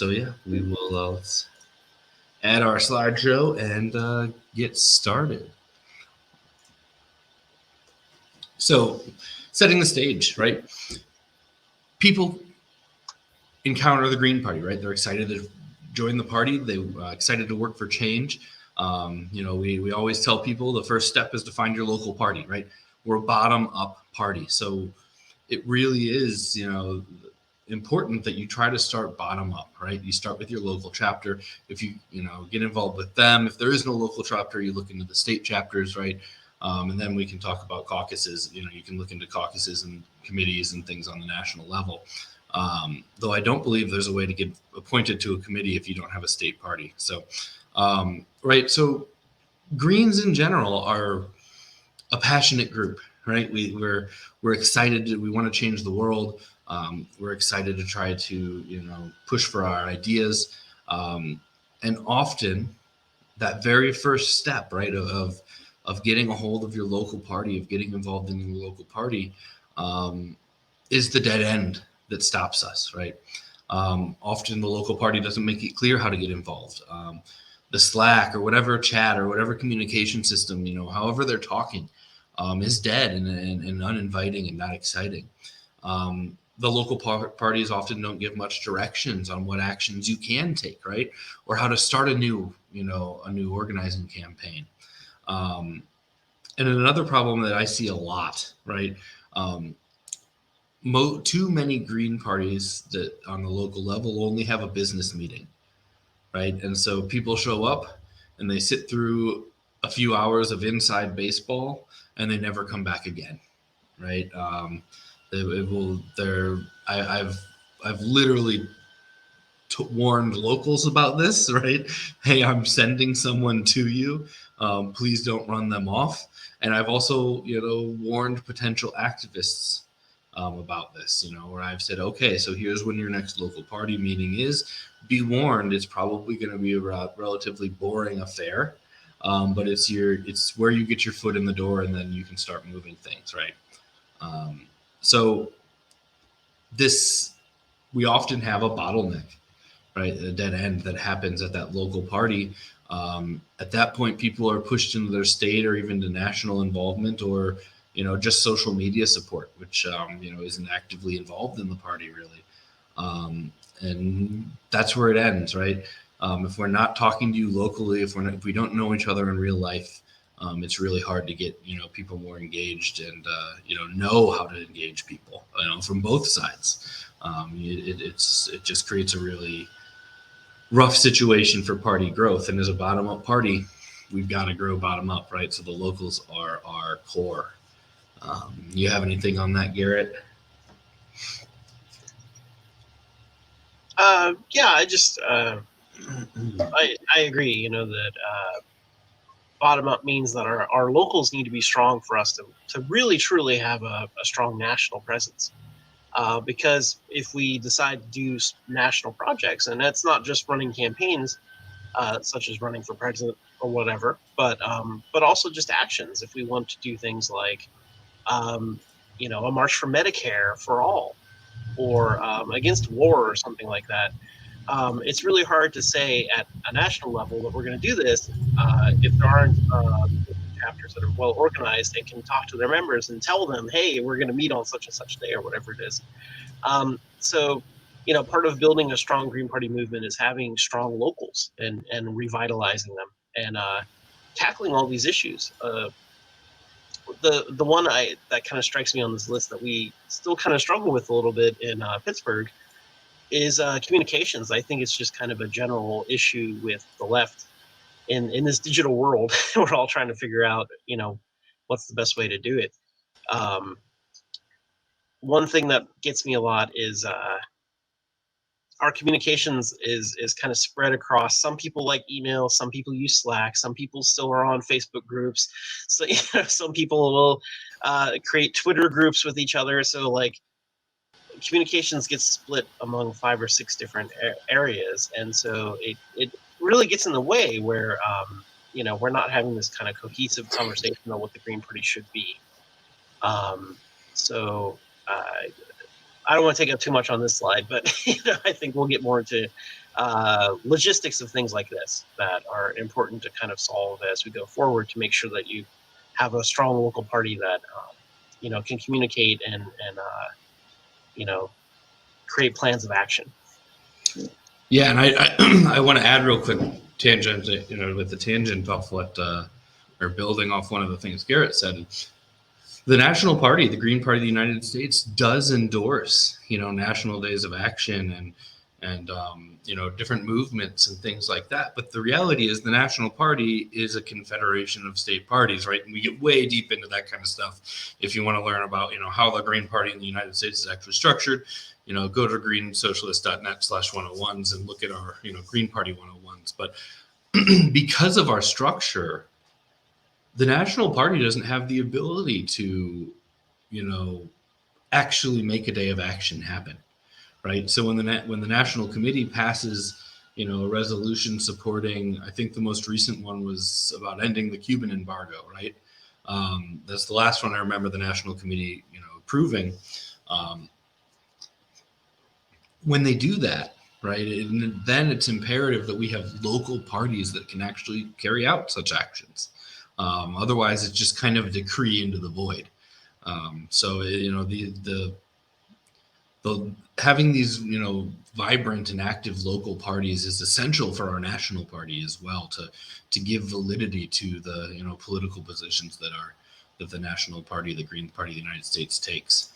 So yeah, we will let's add our slideshow and get started. So, setting the stage, right? People encounter the Green Party, right? They're excited to join the party. They're excited to work for change. We always tell people the first step is to find your local party, right? We're a bottom up party. So it really is, important that you try to start bottom up, right? You start with your local chapter. If you, get involved with them, if there is no local chapter, you look into the state chapters, right? And then we can talk about caucuses. You can look into caucuses and committees and things on the national level. Though I don't believe there's a way to get appointed to a committee if you don't have a state party. So, right. So Greens in general are a passionate group, right? We're excited. We want to change the world. We're excited to try to push for our ideas, and often that very first step, right, of getting a hold of your local party, of getting involved in your local party, is the dead end that stops us, right? Often the local party doesn't make it clear how to get involved. The Slack or whatever chat or whatever communication system, however they're talking, is dead and uninviting and not exciting. The local parties often don't give much directions on what actions you can take, right? Or how to start a new organizing campaign. And another problem that I see a lot, right? Too many Green parties that on the local level only have a business meeting, right? And so people show up and they sit through a few hours of inside baseball and they never come back again, right? I've literally warned locals about this, right? Hey, I'm sending someone to you. Please don't run them off. And I've also, warned potential activists about this, where I've said, okay, so here's when your next local party meeting is. Be warned, it's probably going to be a relatively boring affair, but it's where you get your foot in the door, and then you can start moving things, right? So we often have a bottleneck, right? A dead end that happens at that local party. At that point, people are pushed into their state or even to national involvement, or just social media support, which isn't actively involved in the party really. And that's where it ends, right? If we're not talking to you locally, if we don't know each other in real life, it's really hard to get people more engaged and know how to engage people from both sides. It just creates a really rough situation for party growth. And as a bottom up party, we've got to grow bottom up, right? So the locals are our core. You have anything on that, Garrett? Yeah, I just I agree. That bottom up means that our locals need to be strong for us to really truly have a strong national presence. Because if we decide to do national projects, and that's not just running campaigns, such as running for president or whatever, but also just actions. If we want to do things like, a march for Medicare for all, or against war or something like that, it's really hard to say at a national level that we're going to do this if there aren't chapters that are well organized and can talk to their members and tell them, hey, we're going to meet on such and such day or whatever it is. So, part of building a strong Green Party movement is having strong locals and revitalizing them and tackling all these issues. The one that kind of strikes me on this list that we still kind of struggle with a little bit in Pittsburgh is communications. I think it's just kind of a general issue with the left in this digital world. We're all trying to figure out, what's the best way to do it. One thing that gets me a lot is our communications is kind of spread across. Some people like email, some people use Slack, some people still are on Facebook groups. So some people will create Twitter groups with each other. So like communications gets split among 5 or 6 different areas, and so it really gets in the way where we're not having this kind of cohesive conversation about what the Green Party should be. I don't want to take up too much on this slide, but I think we'll get more into logistics of things like this that are important to kind of solve as we go forward to make sure that you have a strong local party that can communicate and create plans of action. Yeah, and I want to add real quick tangent, with the tangent off what or building off one of the things Garrett said. The National Party, the Green Party of the United States, does endorse, national days of action and different movements and things like that. But the reality is, the National Party is a confederation of state parties, right? And we get way deep into that kind of stuff. If you want to learn about, how the Green Party in the United States is actually structured, go to greensocialist.net/101s and look at our, Green Party 101s. But because of our structure, the National Party doesn't have the ability to, actually make a day of action happen, right? So when the National Committee passes, a resolution supporting, I think the most recent one was about ending the Cuban embargo, right? That's the last one I remember the National Committee, approving. When they do that, right, then it's imperative that we have local parties that can actually carry out such actions. Otherwise, it's just kind of a decree into the void. So the having these vibrant and active local parties is essential for our national party as well to give validity to the political positions that the National Party, the Green Party of the United States takes.